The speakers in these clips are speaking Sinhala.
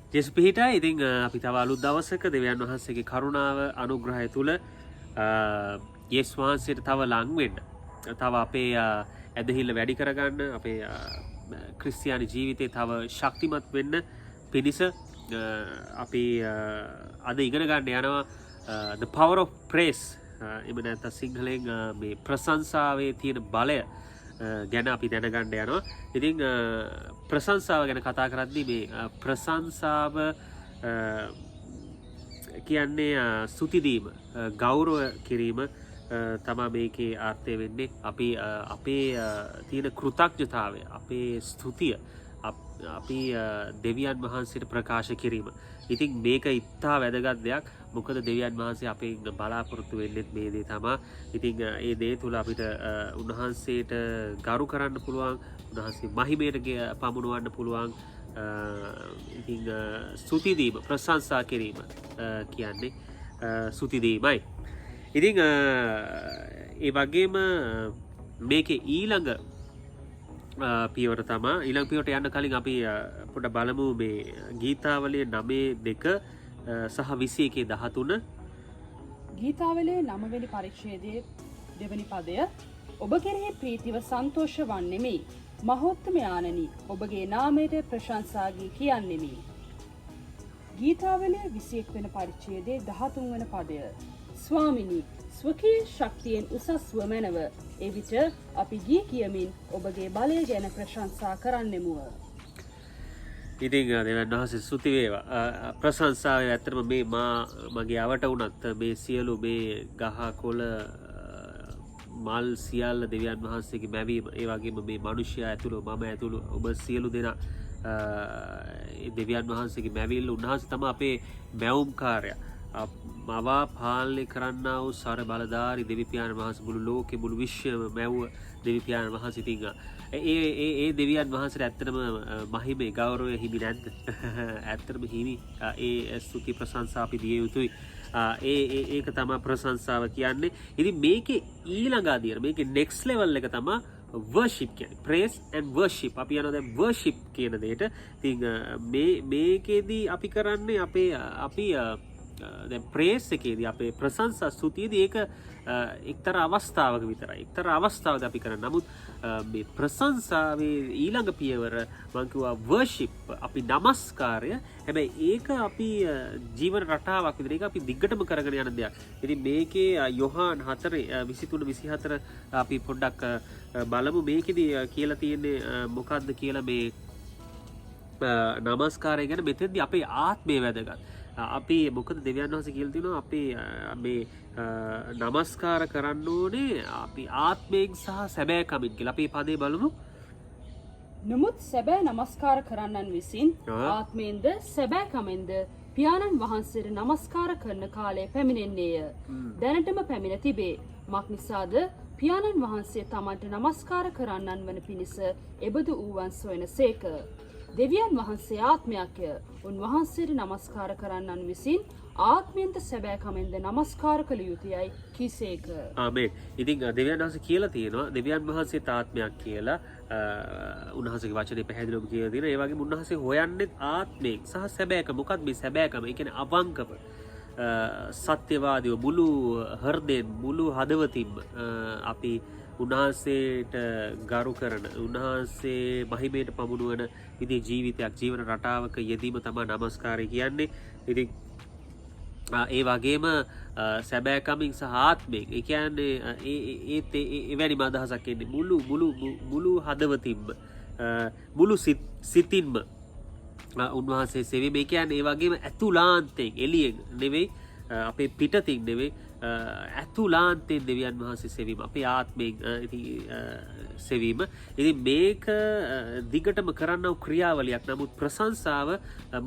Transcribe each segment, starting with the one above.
ජෙස් පිහිටයි ඉතින් අපි තව අලුත් දවසක දෙවියන් වහන්සේගේ කරුණාව අනුග්‍රහය තුළ යේසුස් වහන්සේට තව ලං වෙන්න තව අපේ ඇදහිල්ල වැඩි කරගන්න අපේ ක්‍රිස්තියානි ජීවිතේ තව ශක්තිමත් වෙන්න පිණිස අපි අද ඉගෙන ගන්න යනවා the power of praise එම නැත්නම් සිංහලෙන් මේ ප්‍රශංසාවේ තියෙන බලය ගැන අපි දැනගන්න යනවා. ඉතින් ප්‍රශංසාව ගැන කතා කරද්දී මේ ප්‍රශංසාව කියන්නේ ස්තුති දීම, ගෞරව කිරීම තමයි මේකේ අර්ථය වෙන්නේ. අපි අපේ තියෙන කෘතඥතාවය, අපේ ස්තුතිය අපි දෙවියන් වහන්සේට ප්‍රකාශ කිරීම. ඉතින් මේක ඉතා වැදගත් දෙයක්. මොකද දෙවියන් වහන්සේ අපෙන් බලාපොරොත්තු වෙන්නේ මේ දේ තමයි. ඉතින් ඒ දේ තුල අපිට උන්වහන්සේට ගරු කරන්න පුළුවන්, උන්වහන්සේ මහිමයට පමුණවන්න පුළුවන්. ඉතින් ස්තුති දීම, ප්‍රශංසා කිරීම කියන්නේ ස්තුති දීමයි. ඉතින් ඒ වගේම මේකේ ඊළඟ පියවර තමයි ඊළඟ පියවරට යන්න කලින් අපි පොඩ්ඩක් බලමු මේ ගීතාවලිය 9:2 සහ 21:13 ගීතාවලියේ 9 වෙනි පරිච්ඡේදයේ 2 වෙනි පදය ඔබ කෙරෙහි ප්‍රීතිව සන්තෝෂ වන්නෙමි මහෝත්තමයාණනි ඔබගේ නාමයට ප්‍රශංසා කියන්නෙමි. ගීතාවලියේ 21 වෙනි පරිච්ඡේදයේ 13 වෙනි පදය ස්වාමිනී ස්වකීය ශක්තියෙන් උසස්ව මැනව එවිට අපි ගී කියමින් ඔබගේ බලය ගැන ප්‍රශංසා කරන්නෙමුව. ඉතින් දෙවියන් වහන්සේ ස්තුති වේවා. ප්‍රශංසාව ඇත්තටම මේ මගේ අවට වුණත් මේ සියලු මේ ගහ කොළ මල් සියල්ල දෙවියන් වහන්සේගේ මැවීම, ඒ වගේම මේ මිනිසයා ඇතුළු මම ඇතුළු ඔබ සියලු දෙනා දෙවියන් වහන්සේගේ මැවිල්ල උන්වහන්සේ තමයි අපේ මැවුම්කාරයා. මවා පාලනය කරන්නා වූ සර බලධාරි දෙවි පියාණන් වහන්සේ මුළු ලෝකෙ මුළු විශ්වයම මැව්ව දෙවි පියාණන් වහන්සේ. ඉතින් ඒ දෙවියන් වහන්සේට ඇත්තටම මහිමේ ගෞරවය හිමි නැද්ද? ඇත්තටම හිමි. ඒ ස්තුති ප්‍රශංසා අපි දිය යුතුයි. ඒක තමයි ප්‍රශංසාව කියන්නේ. ඉතින් මේකේ ඊළඟ අදියර මේකේ next level එක තමයි worship කියන්නේ. praise and worship. අපි යනවා දැන් worship කියන දෙයට. ඉතින් මේකේදී අපි කරන්නේ අපි දැන් ප්‍රේස් එකේදී අපේ ප්‍රශංසා ස්තුතියේදී ඒක එක්තරා අවස්ථාවක විතරයි. එක්තරා අවස්ථාවකදී අපි කරන්නේ. නමුත් මේ ප්‍රශංසාවේ ඊළඟ පියවර මම කිව්වා worship. අපි নমස්කාරය. හැබැයි ඒක අපි ජීවන රටාවක් විදිහට ඒක අපි දිග්ගටම කරගෙන යන දෙයක්. ඉතින් මේකේ යොහාන් 4:23-24 අපි පොඩ්ඩක් බලමු. මේකෙදී කියලා තියෙන්නේ මොකක්ද කියලා මේ নমස්කාරය ගැන. මෙතෙන්දී අපේ ආත්මය වැදගත්. අපි මොකද දෙවියන් වහන්සේ කියලා තියෙනවා අපි මේ নমස්කාර කරන්න ඕනේ අපි ආත්මයෙන් සහ සැබෑකමින් කියලා. අපි මේ පදේ බලමු. නමුත් සැබෑ নমස්කාර කරන්නන් විසින් ආත්මයෙන්ද සැබෑකමෙන්ද පියාණන් වහන්සේට নমස්කාර කරන කාලය පැමිණෙන්නේය. දැනටම පැමිණ තිබේ. මක් නිසාද පියාණන් වහන්සේ තමන්ට নমස්කාර කරන්නන් වන පිණිස එබඳු වූවන් සොයනසේක. දෙවියන් වහන්සේ ආත්මයක්ය. උන්වහන්සේට নমස්කාර කරන්නන් විසින් ආත්මයෙන්ද සැබෑකමෙන්ද নমස්කාර කළ යුතුයයි කීසේක. ආමේන්. ඉතින් දෙවියන් වහන්සේ කියලා තියෙනවා දෙවියන් වහන්සේත් ආත්මයක් කියලා. උන්වහන්සේගේ වචනේ පැහැදිලිවම කියලා තියෙනවා. ඒ වගේම උන්වහන්සේ හොයන්නේ ආත්මයෙන් සහ සැබෑකම. මොකක්ද මේ සැබෑකම? ඒ කියන්නේ අවංකව සත්‍යවාදීව මුළු හෘදයෙන් මුළු හදවතින්ම අපි උන්වහන්සේට ගරු කරන, උන්වහන්සේ මහිමයට පමුණුවන විදිහේ ජීවිතයක්, ජීවන රටාවක යෙදීම තමයි নমස්කාරය කියන්නේ. ඉතින් ඒ වගේම සැබෑකමින් සහ ආත්මයෙන්. ඒ කියන්නේ එවැනිම අදහසක් එන්නේ මුළු හදවතින්ම මුළු සිතින්ම උන්වහන්සේ සෙවීම. ඒ කියන්නේ ඒ වගේම ඇතුළාන්තයෙන්, එළියෙන් නෙවෙයි, අපේ පිටතින් නෙවෙයි, ඇතුළාන්තයෙන් දෙවියන් වහන්සේ සෙවීම, අපේ ආත්මයෙන් සෙවීම. ඉතින් මේක දිගටම කරන්න වූ ක්‍රියාවලියක්. නමුත් ප්‍රශංසාව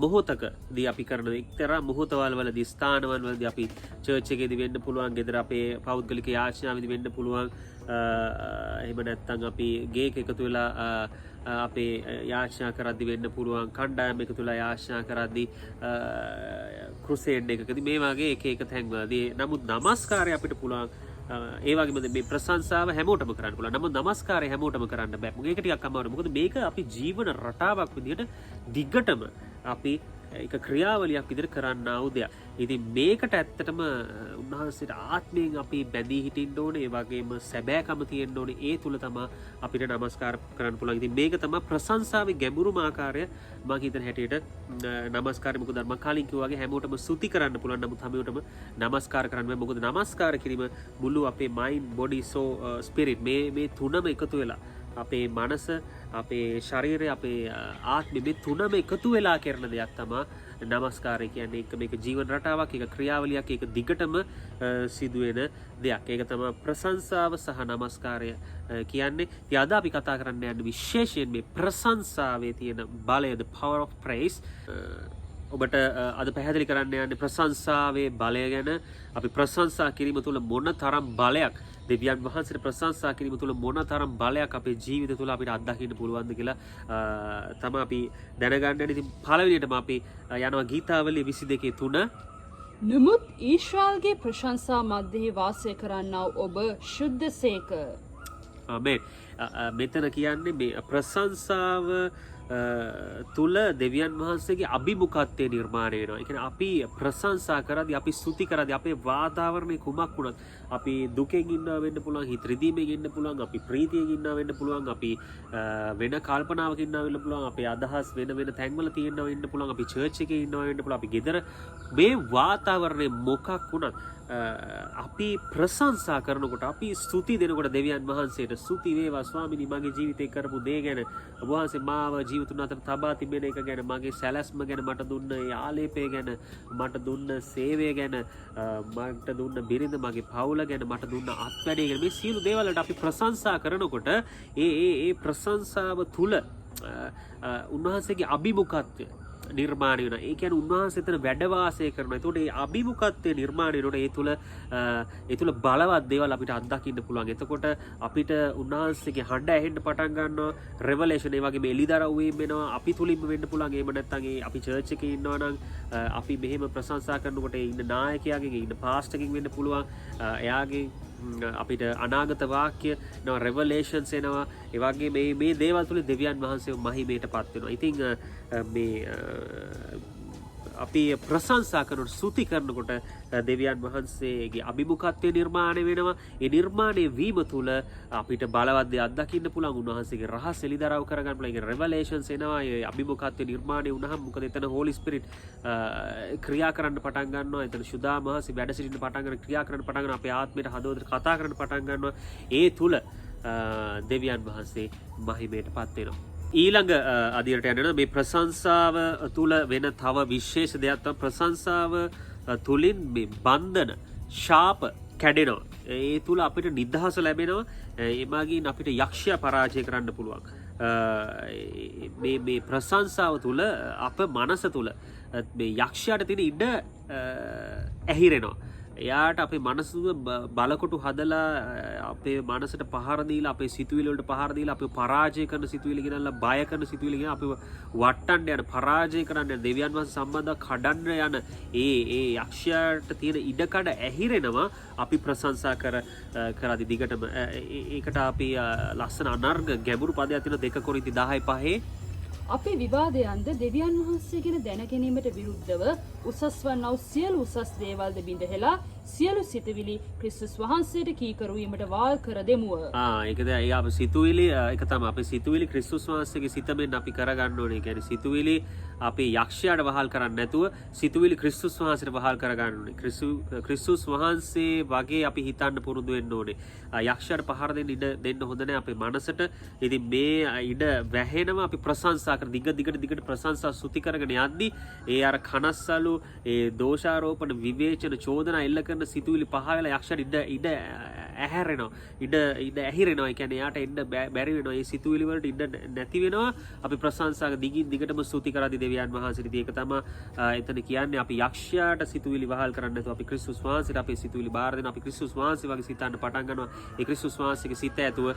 මොහොතකදී අපි කරන එක්තරා මොහොතවල වලදී, ස්ථානවල වලදී අපි චර්ච් එකේදී වෙන්න පුළුවන්, ගෙදර අපේ පෞද්ගලික යාචනාවේදී වෙන්න පුළුවන්, එහෙම නැත්නම් අපි ගේක එකතු වෙලා අපේ යාචනා කරද්දි වෙන්න පුළුවන්, කණ්ඩායම එකතු වෙලා යාචනා කරද්දි, ක්‍රුසේඩ් එකකදී, මේ වගේ එක තැන්වලදී. නමුත් নমස්කාරය අපිට පුළුවන් ඒ වගේම මේ ප්‍රශංසාව හැමෝටම කරන්න පුළුවන්. නමුත් নমස්කාරය හැමෝටම කරන්න බෑ. මේක ටිකක් අමාරුයි. මොකද මේක අපි ජීවන රටාවක් විදිහට දිගටම අපි එක ක්‍රියාවලියක් විදිහට කරන්නා වූ දෙයක්. ඉතින් මේකට ඇත්තටම උන්වහන්සේට ආත්මයෙන් අපි බැඳී හිටින්න ඕනේ. ඒ වගේම සැබෑකම තියෙන්න ඕනේ. ඒ තුල තමයි අපිට නමස්කාර කරන්න පුළුවන්. ඉතින් මේක තමයි ප්‍රශංසාවේ ගැඹුරුම ආකාරය. මම හිතන හැටියට නමස්කාරය මොකද මම කලින් කිව්වා වගේ හැමෝටම ස්තුති කරන්න පුළුවන්. නමුත් හැමෝටම නමස්කාර කරන්න බෑ. මොකද නමස්කාර කිරීම මුළු අපේ මයින්ඩ් බොඩි සෝ ස්පිරිට් මේ තුනම එකතු වෙලා අපේ මනස අපේ ශරීරය අපේ ආත්මය මේ තුනම එකතු වෙලා කරන දෙයක් තමයි නමස්කාරය කියන්නේ. ඒක මේක ජීවන රටාවක්, ඒක ක්‍රියාවලියක්, ඒක දිගටම සිදුවෙන දෙයක්. ඒක තමයි ප්‍රශංසාව සහ නමස්කාරය කියන්නේ. ඉතින් අද අපි කතා කරන්න යන්නේ විශේෂයෙන් මේ ප්‍රශංසාවේ තියෙන බලය, the power of praise. ඔබට අද පැහැදිලි කරන්න යන්නේ ප්‍රශංසාවේ බලය ගැන. අපි ප්‍රශංසා කිරීම තුළ මොන තරම් බලයක්, දෙවියන් වහන්සේට ප්‍රශංසා කිරීම තුළ මොන තරම් බලයක් අපේ ජීවිත තුළ අපිට අත්දකින්න පුළුවන්ද කියලා තමයි අපි දැනගන්න යන්නේ. ඉතින් පළවෙනියටම අපි යනවා ගීතාවලිය 22:3. නමුත් ඊශ්‍රායල්ගේ ප්‍රශංසා මැදෙහි වාසය කරන්නා ඔබ ශුද්ධසේක. ආමේන්. මෙතන කියන්නේ මේ ප්‍රශංසාව තුල දෙවියන් වහන්සේගේ අභිමුඛත්වය නිර්මාණය වෙනවා. ඒ කියන්නේ අපි ප්‍රශංසා කරද්දී, අපි ස්තුති කරද්දී අපේ වාතාවරණය කුමක් වුණත්, අපි දුකෙන් ඉන්නවා වෙන්න පුළුවන්, හිත රිදීමෙන් ඉන්න පුළුවන්, අපි ප්‍රීතියෙන් ඉන්නවා වෙන්න පුළුවන්, අපි වෙන කල්පනාවක ඉන්නවා වෙන්න පුළුවන්, අපේ අදහස් වෙන තැන්වල තියෙනවා වෙන්න පුළුවන්, අපි චර්ච් එකේ ඉන්නවා වෙන්න පුළුවන්, අපි ගෙදර මේ වාතාවරණය මොකක් වුණත් අපි ප්‍රශංසා කරනකොට, අපි ස්තුති දෙනකොට දෙවියන් වහන්සේට ස්තුති වේවා ස්වාමිනී මගේ ජීවිතේ කරපු දේ ගැන, ඔබ වහන්සේ මාව ජීවිතුන් අතර තබා තිබෙන එක ගැන, මගේ සැලැස්ම ගැන, මට දුන්න ඒ ආලේපය ගැන, මට දුන්න සේවය ගැන, මට දුන්න බිරිඳ, මගේ පවුල ගැන, මට දුන්න අත්වැඩේ ගැන, මේ සියලු දේවල් වලට අපි ප්‍රශංසා කරනකොට ඒ ප්‍රශංසාව තුල උන්වහන්සේගේ අභිමුඛත්වය නිර්මාණය වෙනවා. ඒ කියන්නේ උන්වහන්සේ එතන වැඩ වාසය කරනවා. ඒතකොට මේ අභිමුඛත්වයේ නිර්මාණය වෙනකොට ඒ තුල බලවත් දේවල් අපිට අත්දකින්න පුළුවන්. එතකොට අපිට උන්වහන්සේගේ හඬ ඇහෙන්න පටන් ගන්නවා. රෙවලේෂන් ඒ වගේම එළිදරව් වීම වෙනවා. අපි තුලින්ම වෙන්න පුළුවන්. එහෙම නැත්නම් අපි චර්ච් එකේ ඉන්නවා නම් අපි මෙහෙම ප්‍රශංසා කරනකොට ඒ ඉන්න නායකයාගෙන්, ඉන්න පාස්ටර්ගෙන් වෙන්න පුළුවන්. එයාගේ අපිට අනාගත වාක්‍ය නෝ රෙවලේෂන්ස් එනවා. ඒ වගේ මේ දේවල් තුල දෙවියන් වහන්සේ මහිමයටපත් වෙනවා. ඉතින් මේ අපි ප්‍රශංසා කරනකොට, ස්තුති කරනකොට දෙවියන් වහන්සේගේ අභිමුඛත්වය නිර්මාණය වෙනවා. ඒ නිර්මාණය වීම තුළ අපිට බලවත් දේ අත්දකින්න පුළුවන්. උන්වහන්සේගේ රහස් එළිදරව් කරගන්න පුළුවන්. ඒ රෙවලේෂන්ස් එනවා. ඒ අභිමුඛත්වය නිර්මාණය වුණාම මොකද එතන හෝලි ස්පිරිට් ක්‍රියා කරන්න පටන් ගන්නවා. එතන සුදා මහසි වැඩ සිටින්න පටන් ගන්න, ක්‍රියා කරන්න පටන් ගන්නවා. අපේ ආත්මයට හදවතට කතා කරන්න පටන් ගන්නවා. ඒ තුළ දෙවියන් වහන්සේ මහිමයටපත් වෙනවා. ඊළඟ අදියරට යන මේ ප්‍රශංසාව තුළ වෙන තව විශේෂ දෙයක් තමයි ප්‍රශංසාව තුළින් මේ බන්ධන, ශාප කැඩෙනවා. ඒ තුළ අපිට නිදහස ලැබෙනවා. එමගින් අපිට යක්ෂයා පරාජය කරන්න පුළුවන්. මේ ප්‍රශංසාව තුළ අප මනස තුළ මේ යක්ෂයාට තියෙන ඉඩ ඇහිරෙනවා. එයාට අපේ මනසුව බලකොටු හදලා අපේ මනසට පහර දීලා, අපේ සිතුවිලි වලට පහර දීලා, අපේ පරාජය කරන සිතුවිලි ගෙනල්ලා, බය කරන සිතුවිලි ගෙනල්ලා අපිව වටන්න යන, පරාජය කරන්න යන, දෙවියන් වහන්සේ සම්බන්ධව කඩන්න යන ඒ යක්ෂයාට තියෙන ඉඩකඩ ඇහිරෙනවා අපි ප්‍රශංසා කරද්දී දිගටම. ඒකට අපි ලස්සන අනර්ග ගැඹුරු පදයක් තියෙන 2 කොරින්ති 10:5. අපේ විවාදයන්ද දෙවියන් වහන්සේ ගැන දැනගැනීමට විරුද්ධව උසස් වන්නව සියලු උසස් දේවල්ද බිඳහෙලා සියලු සිතවිලි ක්‍රිස්තුස් වහන්සේට කීකරුවීමට වාල් කර දෙමුව. ඒකද ඒ අපේ සිතුවිලි එක තමයි අපේ සිතුවිලි ක්‍රිස්තුස් වහන්සේගේ සිතෙන් අපි කරගන්න ඕනේ. ඒ කියන්නේ සිතුවිලි අපේ යක්ෂයාට වහල් කරන්නේ නැතුව සිතුවිලි ක්‍රිස්තුස් වහන්සේට වහල් කරගන්න ඕනේ. ක්‍රිස්තුස් වහන්සේ වගේ අපි හිතන්න පුරුදු වෙන්න ඕනේ. යක්ෂයාට පහර දෙන්න ඉඩ දෙන්න හොඳ නැහැ අපේ මනසට. ඉතින් මේ ඉඩ වැහෙනවා අපි ප්‍රශංසා කර දිගට ප්‍රශංසා ස්තුති කරගෙන යද්දී ඒ අර කනස්සලු, ඒ දෝෂාරෝපණ, විවේචන, චෝදනා එල්ල කරන සිතුවිලි පහ වෙලා යක්ෂයාට ඉඩ ඇහැරෙනවා. ඉඩ ඇහිරෙනවා. ඒ කියන්නේ යාට එන්න බැරි වෙනවා. ඒ සිතුවිලි වලට ඉඩ නැති වෙනවා. අපි ප්‍රශංසාක දිගටම ස්තුති කරද්දී දෙවියන් වහන්සේට ඒක තමයි එතන කියන්නේ. අපි යක්ෂයාට සිතුවිලි වහල් කරන්නේ නැතුව අපි ක්‍රිස්තුස් වහන්සේට අපේ සිතුවිලි බාර දෙනවා. අපි ක්‍රිස්තුස් වහන්සේ වගේ සිතන්න පටන් ගන්නවා. ඒ ක්‍රිස්තුස් වහන්සේගේ සිත ඇතුව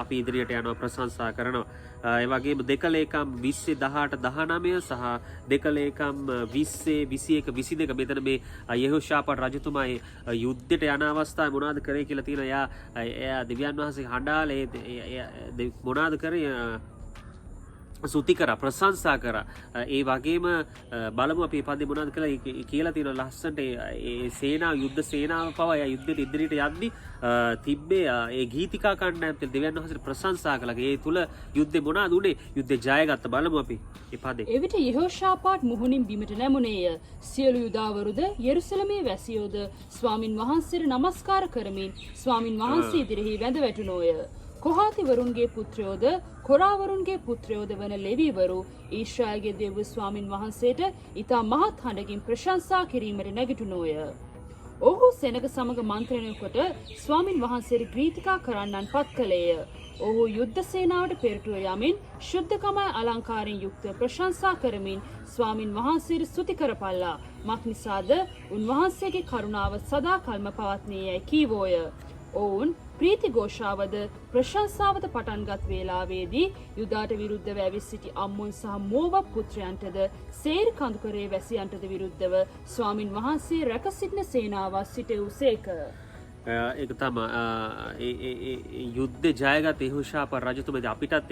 අපි ඉදිරියට යනවා, ප්‍රශංසා කරනවා. ඒ වගේම 2 ලේකම් 20:18-19 සහ 2 ලේකම් 20:21-22 මෙතන මේ යෙහෝෂාපත් රජතුමා යුද්ධයට යන අවස්ථාවේ මොනවද කරේ කියලා තියෙනවා. එයා දෙවියන් වහන්සේ හඬාලේ මොනවද කරේ? සුති කරා ප්‍රශංසා කරා ඒ වගේම බලමු අපි පදේ මොනවද කියලා කියලා තියෙන ලස්සනට ඒ සේනා යුද්ධ සේනාව පවා ඒ යුද්ධෙට ඉදිරියට යද්දි තිබ්බේ ඒ ගීතිකා කණ්ඩායම් තුළ දෙවියන් වහන්සේට ප්‍රශංසා කළා. ඒ තුල යුද්ධේ මොනවද උනේ? යුද්ධේ ජයගත්ත බලමු අපි ඒ පදේ. එවිට යෙහෝෂාපාට් මුහුණින් බිමට නැමුණේය. සියලු යුදාවරුද යෙරුසලමේ වැසියෝද ස්වාමින් වහන්සේට නමස්කාර කරමින් ස්වාමින් වහන්සේ ඉදිරිෙහි වැඳ වැටුණෝය. කොහාතිවරුන්ගේ පුත්‍රයෝද කොරාවරුන්ගේ පුත්‍රයෝද වන ලෙවීවරු ඊශ්‍රායල්ගේ දෙව් ස්වාමින් වහන්සේට ඉතා මහත් හඬකින් ප්‍රශංසා කිරීමට නැගිටුණෝය. ඔහු සෙනග සමග මන්ත්‍රණය කොට ස්වාමින් වහන්සේට ගීතිකා කරන්නන් පත් කළේය. ඔහු යුද්ධ සේනාවට පෙරටුව යමින් ශුද්ධකමයි අලංකාරයෙන් යුක්ත ප්‍රශංසා කරමින් ස්වාමින් වහන්සේට ස්තුති කරපල්ලා. මක්නිසාද උන්වහන්සේගේ කරුණාව සදාකල්ම පවත්නේ යැයි කීවෝය. ඔවුන් ප්‍රීති ഘോഷාවද ප්‍රශංසාවද පටන්ගත් වේලාවේදී යුදාට විරුද්ධව ඇවිත් සිටි අම්මුන් සහ මෝවබ් පුත්‍රයන්ටද සේර් කඳුකරේ වැසියන්ටද විරුද්ධව ස්වාමින් වහන්සේ රැක සිටින සේනාවක් සිටවූසේක. ඒක තමයි යුද්ධ ජයගත් යෙහෝෂාපාත් රජතුමා අපිටත්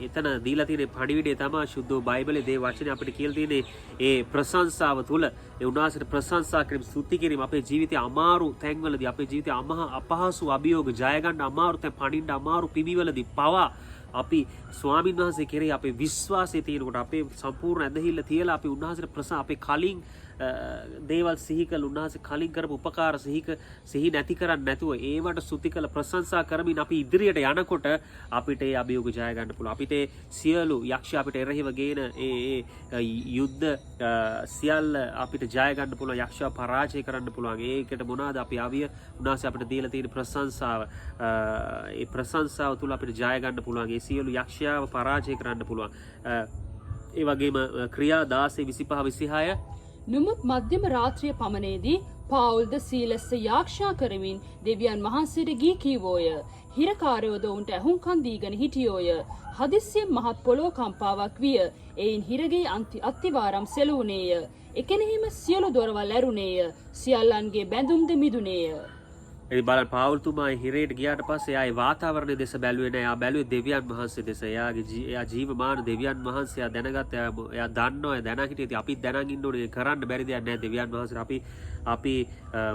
එතන දීලා තියෙන පණිවිඩය තමයි සුද්ධ බයිබලයේ දේ වචනේ අපිට කියලා තියෙන්නේ ඒ ප්‍රශංසාව තුල ඒ උනාසට ප්‍රශංසා කිරීම ස්තුති කිරීම අපේ ජීවිතයේ අමාරු තැන්වලදී අපේ ජීවිතයේ අපහසු අභියෝග ජය ගන්න අමාරු තැන් පණින්න අමාරු පිබිවලදී පවා අපි ස්වාමීන් වහන්සේ කෙරෙහි අපේ විශ්වාසය තියෙනකොට අපේ සම්පූර්ණ ඇදහිල්ල තියලා අපි උන්වහන්සේට අපේ කලින් දේවල් සිහි කළ උන්වහන්සේ කලින් කරපු උපකාර සිහි නැති කරන්නේ නැතුව ඒවට ස්තුති කළ ප්‍රශංසා කරමින් අපි ඉදිරියට යනකොට අපිට ඒ අභියෝග ජය ගන්න පුළුවන්. අපිට සියලු යක්ෂ අපිට එරෙහිව ගේන ඒ යුද්ධ සියල්ල අපිට ජය ගන්න පුළුවන්. යක්ෂව පරාජය කරන්න පුළුවන්. ඒකට මොනවාද අපි අවිය උන්වහන්සේ අපිට දීලා තියෙන ප්‍රශංසාව. ඒ ප්‍රශංසාව තුල අපිට ජය ගන්න පුළුවන්. ඒ සියලු යක්ෂයව පරාජය කරන්න පුළුවන්. ඒ වගේම ක්‍රියා 16:25-26 නමුත් මධ්‍යම රාත්‍රිය පමණේදී පාවුල්ද සීලස්ස යාක්ෂා කරමින් දෙවියන් වහන්සේට ගී කීවෝය. හිරකාරයෝද ඔවුන්ට ඇහුම්කන් දීගෙන හිටියෝය. හදිස්සියෙන් මහත් පොළොව කම්පාවක් විය. එයින් හිරගේ අත්තිවාරම් සෙලුණේය. එකෙනෙහිම සියලු දොරවල් ඇරුණේය. සියල්ලන්ගේ බැඳුම්ද මිදුනේය. ඒ බලන්න පාවුල්තුමා හිරේට ගියාට පස්සේ ආයේ වාතාවරණය දෙස බැලුවේ නෑ. එයා බැලුවේ දෙවියන් වහන්සේ දෙස. එයා ජීවමාන දෙවියන් වහන්සේ එයා දැනගත්ත. එයා දන්නවා. එයා දැනන් හිටියේ. අපිත් දැනන් ඉන්න ඕනේ. කරන්න බැරි දෙයක් නෑ දෙවියන් වහන්සේට. අපි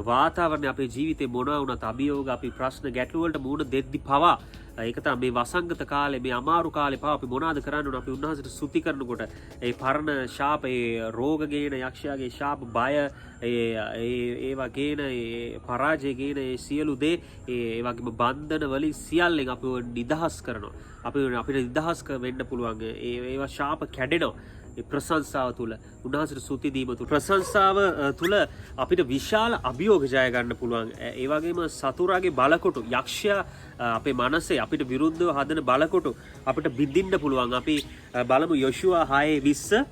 වාතාවරණය අපේ ජීවිතේ මොනවා වුණත් අභියෝග අපි ප්‍රශ්න ගැටලු වලට මුහුණ දෙද්දි පවා ඒක තමයි මේ වසංගත කාලේ මේ අමාරු කාලේ පවා අපි මොනවද කරන්න ඕන අපි උන්වහන්සේට ස්තුති කරනකොට ඒ පරණ ශාප ඒ රෝග ගේන යක්ෂයාගේ ශාප බය ඒ වගේන ඒ පරාජය ගේන ඒ සියලු දේ ඒ වගේම බන්ධන වලින් සියල්ලෙන් අපිව නිදහස් කරනවා අපිට නිදහස් වෙන්න පුළුවන් ඒවා ශාප කැඩෙනවා ප්‍රශංසාව තුළ උන්වහන්සේට ස්තුති දීම තුළ ප්‍රශංසාව තුළ අපිට විශාල අභියෝග ජය ගන්න පුළුවන්. ඒ වගේම සතුරාගේ බලකොටු යක්ෂයා අපේ මනසේ අපිට විරුද්ධව හදන බලකොටු අපිට බිඳින්න පුළුවන්. අපි බලමු යොෂුවා 6:20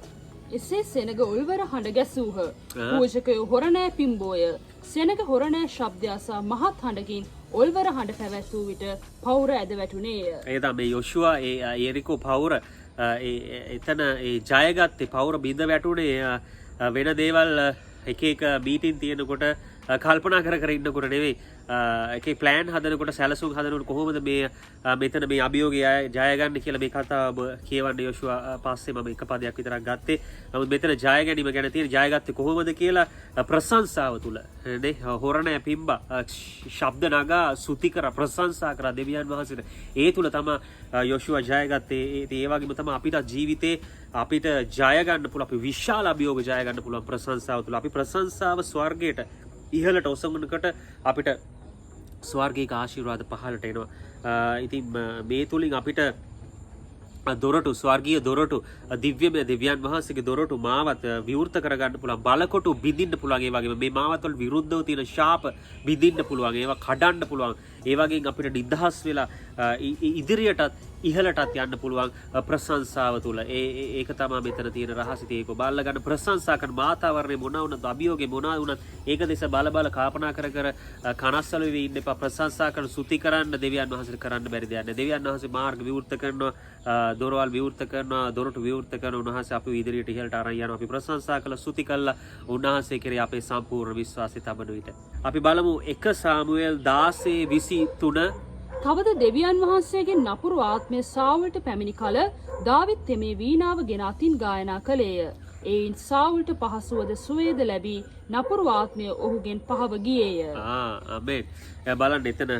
එසේ සෙනග ඔල්වර හඬ ගැසූහ. පූජකයෝ හොරණෑ පිම්බෝය. සෙනග හොරණෑ ශබ්දය අසා මහත් හඬකින් ඔල්වර හඬ පැවැත්වූ විට පවුර ඇද වැටුණේය. ඒ තමයි යොෂුවා ඒ යෙරිකෝ පවුර එතන ඒ ජයගත්තේ පවුර බිඳ වැටුනේ වෙන දේවල් එක මීටින් තියෙනකොට කල්පනා කර ඉන්නකොට නෙවෙයි එක ප්ලෑන් හදනකොට සැලසුම් හදනකොට කොහොමද මේ මෙතන මේ අභියෝගය ජය ගන්න කියලා මේ කතාව කියවන්න යොෂුවා පස්සේ මම එක පදයක් විතරක් ගත්තේ. නමුත් මෙතන ජය ගැනීම ගැන තියෙන ජයගත්තේ කොහොමද කියලා ප්‍රශංසාව තුල නේ හොරණෑ පිම්බා ශබ්ද නගා සුති කර ප්‍රශංසා කර දෙවියන් වහන්සේට ඒ තුල තමයි යොෂුවා ජයගත්තේ. ඒ වගේම තමයි අපිට ජීවිතේ අපිට ජය ගන්න පුළුවන් අපි විශාල අභියෝග ජය ගන්න පුළුවන් ප්‍රශංසාව තුල. අපි ප්‍රශංසාව ස්වර්ගයට ඉහළට ඔසවනකොට අපිට ස්වර්ගික ආශිර්වාද පහළට එනවා. ඉතින් මේ තුලින් අපිට දොරටු ස්වර්ගීය දොරටු දිව්‍යමය දෙවියන් වහන්සේගේ දොරටු මාවත් විවෘත කරගන්න පුළුවන්. බලකොටු බිඳින්න පුළුවන්. ඒ වගේම මේ මාවත් වල විරුද්ධව තියෙන ශාප බිඳින්න පුළුවන්. ඒවා කඩන්න පුළුවන්. ඒ වගේම අපිට නිදහස් වෙලා ඉදිරියටත් ඉහළටත් යන්න පුළුවන් ප්‍රශංසාව තුළ. ඒක තමයි මෙතන තියෙන රහස. ඒක බලලා ගන්න ප්‍රශංසා කරන වාතාවරණය මොනවා වුණත් අභියෝගේ මොනවා වුණත් ඒක දෙස බල කල්පනා කර කනස්සල වෙවි ඉන්න එපා. ප්‍රශංසා කරන සුති කරන්න දෙවියන් වහන්සේට කරන්න බැරි දෙයක් නෑ. දෙවියන් වහන්සේ මාර්ග විවෘත කරනවා, දොරවල් විවෘත කරනවා, දොරටු විවෘත කරන උන්වහන්සේ අපි ඉදිරියට ඉහළට අරන් යනවා. අපි ප්‍රශංසා කළා, සුති කළා උන්වහන්සේ කෙරෙහි අපේ සම්පූර්ණ විශ්වාසය තබන විට. අපි බලමු 1 සාමුවෙල් 16:23 තවද දෙවියන් වහන්සේගේ නපුරු ආත්මය සාවුල්ට පැමිණි කල දාවිත් තෙමේ වීණාව ගෙන අතින් ගායනා කළේය. එයින් සාවුල්ට පහසුවද සුවේද ලැබී නපුරු ආත්මය ඔහුගෙන් පහව ගියේය. ආමේන්. බලන්න එතන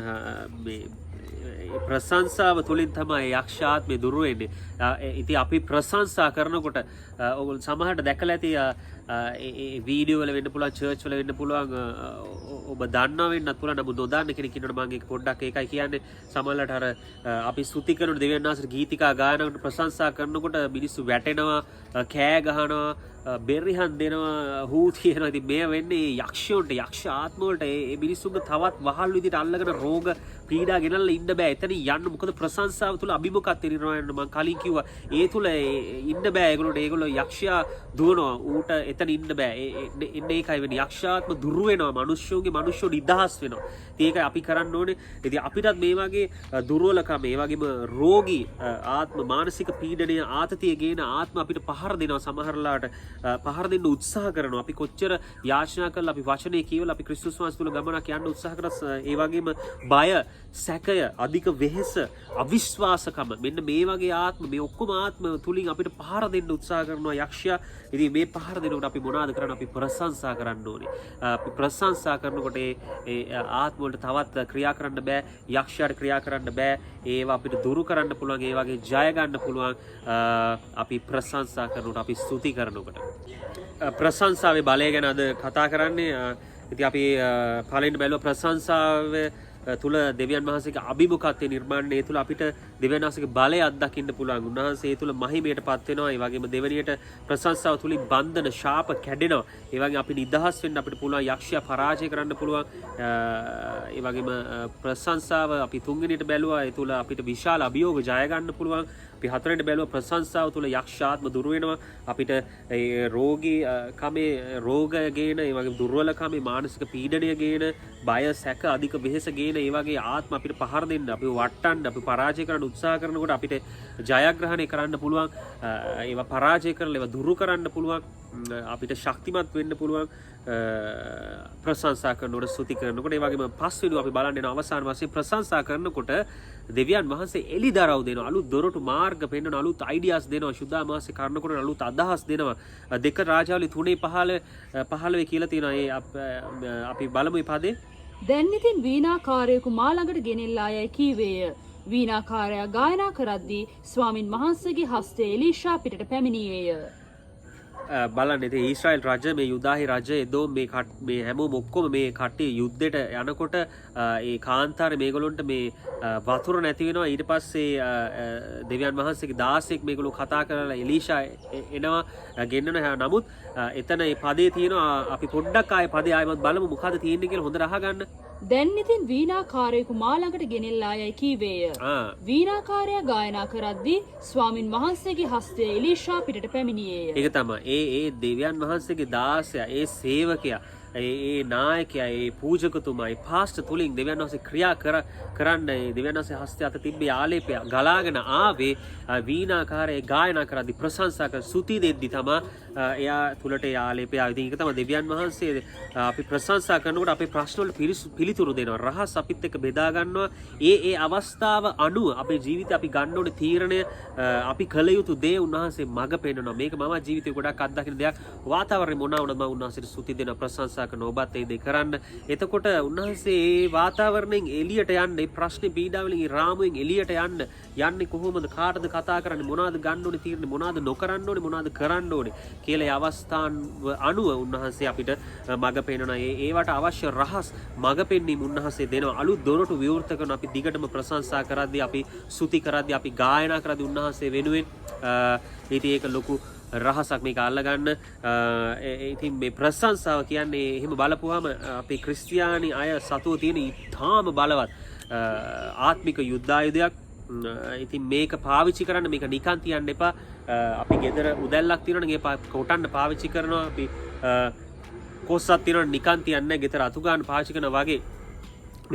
ප්‍රශංසාව තුළින් තමයි යක්ෂාත්මය දුරු වෙන්නේ. ඉතින් අපි ප්‍රශංසා කරනකොට ඔයගොල්ලෝ සමහරට දැකලා ඇති වීඩියෝ වල වෙන්න පුළුවන්, චර්ච් වල වෙන්න පුළුවන්, ඔබ දන්නවා වෙන්නත් පුළුවන්. නමුත් නොදන්න කෙනෙක් ඉන්නකොට මම ඒක පොඩ්ඩක් ඒකයි කියන්නේ. සමහරවිට අර අපි ස්තුති කරන දෙවියන් වහන්සේට ගීතිකා ගායනා කරන ප්‍රශංසා කරනකොට මිනිස්සු වැටෙනවා, කෑ ගහනවා, බෙරිහන් දෙනවා, හූ කියනවා. ඉතින් මේ වෙන්නේ යක්ෂයන්ට, යක්ෂ ආත්ම වලට ඒ මිනිස්සුන්ගේ තවත් වහල් විදිහට අල්ලගෙන රෝග පීඩා ගෙනල්ලා ඉන්න බෑ. එතන යන්න මොකද ප්‍රශංසාව තුළ අභිමුඛත්වය නිර්මාණය වෙනවා. මම කලින් කිව්වා ඒ තුළ ඉන්න බෑ. ඒගොල්ලෝ යක්ෂයා දුවනවා. ඌට එතන ඉන්න බෑ. එන්නේ ඒකයි වෙන්නේ. යක්ෂාත්ම දුරු වෙනවා. මිනිස්සු නිදහස් වෙනවා. ඉතින් ඒක අපි කරන්න ඕනේ. ඉතින් අපිටත් මේ වගේ දුර්වලකම්, ඒ වගේම රෝගී ආත්ම, මානසික පීඩනය, ආතතිය ගේන ආත්ම අපිට පහර දෙනවා. සමහරලාට පහර දෙන්න උත්සාහ කරනවා. අපි කොච්චර යාචනා කළා, අපි වචනේ කියවලා, අපි ක්‍රිස්තුස් වහන්සේ තුල ගමනක් යන්න උත්සාහ කරත් ඒ වගේම බය, සැකය, අධික වෙහෙස, අවිශ්වාසකම, මෙන්න මේ වගේ ආත්ම, මේ ඔක්කොම ආත්ම තුලින් අපිට පහර දෙන්න උත්සාහ කරනවා යක්ෂයා. ඉතින් මේ පහර දෙනකොට අපි මොනවද කරන්නේ? අපි ප්‍රශංසා කරන්න ඕනේ. අපි ප්‍රශංසා කරනකොට ඒ ආත්ම වලට තවත් ක්‍රියා කරන්න බෑ. යක්ෂයාට ක්‍රියා කරන්න බෑ. ඒවා අපිට දුරු කරන්න පුළුවන්. ඒ වගේ ජය ගන්න පුළුවන්. අපි ප්‍රශංසා කරනකොට, අපි ස්තුති කරනකොට. ප්‍රශංසාවේ බලය ගැන අද කතා කරන්නේ. ඉතින් අපි පළවෙනි බැලුවා ප්‍රශංසාව තුළ දෙවියන් වහන්සේගේ අභිමුඛත්වයේ නිර්මාණය. ඒ තුළ අපිට දෙවියන් වහන්සේගේ බලය අත්දකින්න පුළුවන්. උන්වහන්සේ ඒ තුළ මහිමයටපත් වෙනවා. ඒ වගේම දෙවෙනියට ප්‍රශංසාව තුළින් බන්ධන, ශාප කැඩෙනවා. ඒ වගේම අපි නිදහස් වෙන්න අපිට පුළුවන්. යක්ෂයා පරාජය කරන්න පුළුවන්. ඒ වගේම ප්‍රශංසාව අපි තුන්වෙනියට බැලුවා. ඒ තුළ අපිට විශාල අභියෝග ජය ගන්න පුළුවන්. අපි හතරවෙනිට බැලුවා ප්‍රශංසාව තුළ යක්ෂාත්ම දුරු වෙනවා. අපිට ඒ රෝගී කමේ රෝග ගේන, ඒ වගේම දුර්වලකමේ මානසික පීඩනය ගේන, බය, සැක, අධික වෙහෙස ගේන ඒ වගේ ආත්ම අපිට පහර දෙන්න, අපි වටන්න, අපි පරාජය කරන්න උත්සාහ කරනකොට අපිට ජයග්‍රහණය කරන්න පුළුවන්. ඒවා පරාජය කරලා ඒවා දුරු කරන්න පුළුවන්. අපිට ශක්තිමත් වෙන්න පුළුවන්. ප්‍රශංසා කරනකොට, ස්තුති කරනකොට. ඒ වගේම පස්වෙනි අපි බලන්න යන අවසාන වශයෙන් ප්‍රශංසා කරනකොට දෙවියන් වහන්සේ එලිදරව් දෙනවා. අලුත් දොරටු මාර්ග පෙන්වන, අලුත් අයිඩියාස් දෙනවා. සුදාමාසේ කරනකොට අලුත් අදහස් දෙනවා. 2 රාජාවලි 3:15 කියලා තියෙනවා. ඒ අපි බලමු මේ පදේ. දැන් ඉතින් වීණාකාරයෙකු මා ළඟට ගෙනෙල්ලා යයි කීවේය. වීණාකාරයා ගායනා කරද්දී ස්වාමින් වහන්සේගේ හස්තයේ එලීෂා පිටට පැමිණියේය. බලන්න ඉතින් ඊශ්‍රායල් රජ, මේ යුදාහි රජ, එදෝම් මේ හැමෝම ඔක්කොම මේ කට්ටිය යුද්ධෙට යනකොට ඒ කාන්තාරේ මේගොල්ලන්ට මේ වතුර නැති වෙනවා. ඊට පස්සේ දෙවියන් වහන්සේගේ දාසෙක් මේගොල්ලෝ කතා කරලා එලීෂා එනවා ගෙන්නනවා. නමුත් එතන මේ පදේ තියෙනවා. අපි පොඩ්ඩක් ආයේ පදේ ආයෙමත් බලමු මොකද තියෙන්නේ කියලා හොඳට අහගන්න. දැන් ඉතින් වීණාකාරයෙකු මා ළඟට ගෙනෙල්ලා යයි කීවේය. වීණාකාරයා ගායනා කරද්දී ස්වාමින් වහන්සේගේ හස්තයේ එලීෂා පිටට පැමිණියේය. ඒක තමයි ඒ දෙවියන් වහන්සේගේ දාසයා, ඒ සේවකයා, ඒ නායකයා, ඒ පූජකතුමා, ඒ පාස්ටර් තුලින් දෙවියන් වහන්සේ ක්‍රියා කරන්න දෙවියන් වහන්සේ හස්තය අත තිබ්බේ ආලේපය ගලාගෙන ආවේ. වීණාකාරයේ ගායනා කරද්දී, ප්‍රශංසා කර ස්තුති දෙද්දි තමයි එයා තුලට ඒ ආලේපය ආවේ. ඉතින් ඒක තමයි දෙවියන් වහන්සේ අපි ප්‍රශංසා කරනකොට අපේ ප්‍රශ්න වලට පිළිතුරු දෙනවා. රහස් අපිත් එක්ක බෙදා ගන්නවා. ඒ අවස්ථාව අනුව අපේ ජීවිතේ අපි ගන්න ඕනේ තීරණය, අපි කළ යුතු දේ උන්වහන්සේ මඟ පෙන්නනවා. මේක මම ජීවිතේ ගොඩක් අත්දකින්න දෙයක්. වාතාවරණය මොනවා වුණත් මම උන්වහන්සේට ස්තුති දෙනවා, ප්‍රශංසා කරනවා. ඔබත් ඒ දේ කරන්න. එතකොට උන්වහන්සේ ඒ වාතාවරණයෙන් එළියට යන්න, ඒ ප්‍රශ්නේ පීඩා වලින්, රාමුවෙන් එළියට යන්නේ කොහොමද? කාටද කතා කරන්නේ? මොනවද ගන්න ඕනේ තීරණේ? මොනවද නොකරන්න ඕනේ? මොනවද කරන්න ඕනේ කියලා ඒ අවස්ථාන් අනුව උන්වහන්සේ අපිට මඟ පෙන්නනවා. ඒවට අවශ්‍ය රහස් මඟ පෙන්වීම උන්වහන්සේ දෙනවා. අලුත් දොරටු විවෘත කරන, අපි දිගටම ප්‍රශංසා කරද්දී, අපි ස්තුති කරද්දී, අපි ගායනා කරද්දී උන්වහන්සේ වෙනුවෙන් ඉතින් ඒක ලොකු රහසක් මේක අල්ලගන්න. ඉතින් මේ ප්‍රශංසාව කියන්නේ එහෙම බලපුවාම අපේ ක්‍රිස්තියානි අය සතුව තියෙන ඉතාම බලවත් ආත්මික යුද්ධායුධයක්. ඉතින් මේක පාවිච්චි කරන්න, මේක නිකන් තියන්න එපා. අපි ගෙදර උදැල්ලක් තියෙනවනේ, ඒ කොටන්න පාවිච්චි කරනවා. අපි කොස්සක් තියෙනවනේ නිකන් තියන්නේ, ගෙදර අතු ගන්න පාවිච්චි කරනවා වගේ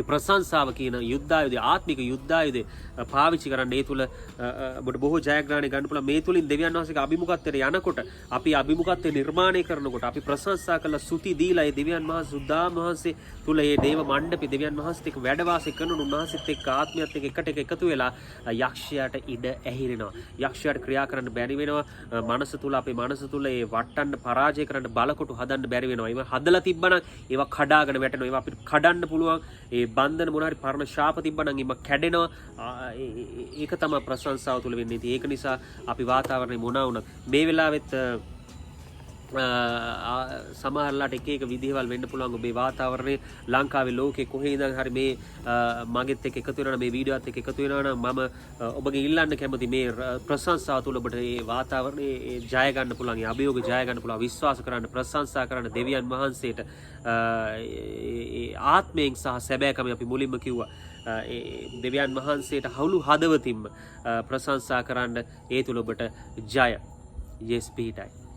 ප්‍රශංසාව කියන යුද්ධායුධය ආත්මික යුද්ධායුධය පාවිච්චි කරන්න ඒ තුළ ඔබට බොහෝ ජයග්‍රහණ ගන්න පුළුවන්. මේ තුලින් දෙවියන් වහන්සේගේ අභිමුඛත්වයට යනකොට අපි අභිමුඛත්වය නිර්මාණය කරනකොට අපි ප්‍රශංසා කළ ස්තුති දීලා ඒ දෙවියන් වහන්සේ සුද්ධාම වහන්සේ තුල ඒ දේව මණ්ඩපේ දෙවියන් වහන්සේත් එක්ක වැඩ වාසය කරන උන්වහන්සේත් එක්ක ආත්මයත් එක්ක එකට එකතු වෙලා යක්ෂයාට ඉඩ ඇහිරෙනවා. යක්ෂයාට ක්‍රියා කරන්න බැරි වෙනවා. මනස තුල අපේ මනස තුල ඒ වටන්න පරාජය කරන්න බලකොටු හදන්න බැරි වෙනවා. ඒවා හදලා තිබ්බනම් ඒවා කඩාගෙන වැටෙනවා. ඒවා අපිට කඩන්න පුළුවන්. ඒ බන්ධන මොන හරි පරණ ශාප තිබ්බනම් ඒව කැඩෙනවා. ඒක තමයි ප්‍රශංසාව තුළ වෙන්නේ. ඉතින් ඒක නිසා අපි වාතාවරණය මොනවා වුණත් මේ වෙලාවෙත් සමහරලාට එක එක විදිහවල් වෙන්න පුළුවන්. ඔබේ වාතාවරණය ලංකාවේ ලෝකේ කොහේ ඉඳන් හරි මේ මගෙත් එක්ක එකතු වෙනවා නම් මේ වීඩියෝත් එක්ක එකතු වෙනවා නම් මම ඔබගෙන් ඉල්ලන්න කැමති මේ ප්‍රශංසාව තුළ ඔබට මේ වාතාවරණය ජය ගන්න පුළුවන්. ඒ අභියෝග ජය ගන්න පුළුවන්. විශ්වාස කරන්න, ප්‍රශංසා කරන්න දෙවියන් වහන්සේට ආත්මයෙන් සහ සැබෑකම අපි මුලින්ම කිව්වා. දෙවියන් වහන්සේට හවුලු හදවතින්ම ප්‍රශංසා කරන්න ඒ තුළ ඔබට ජය. yes පිහිටයි.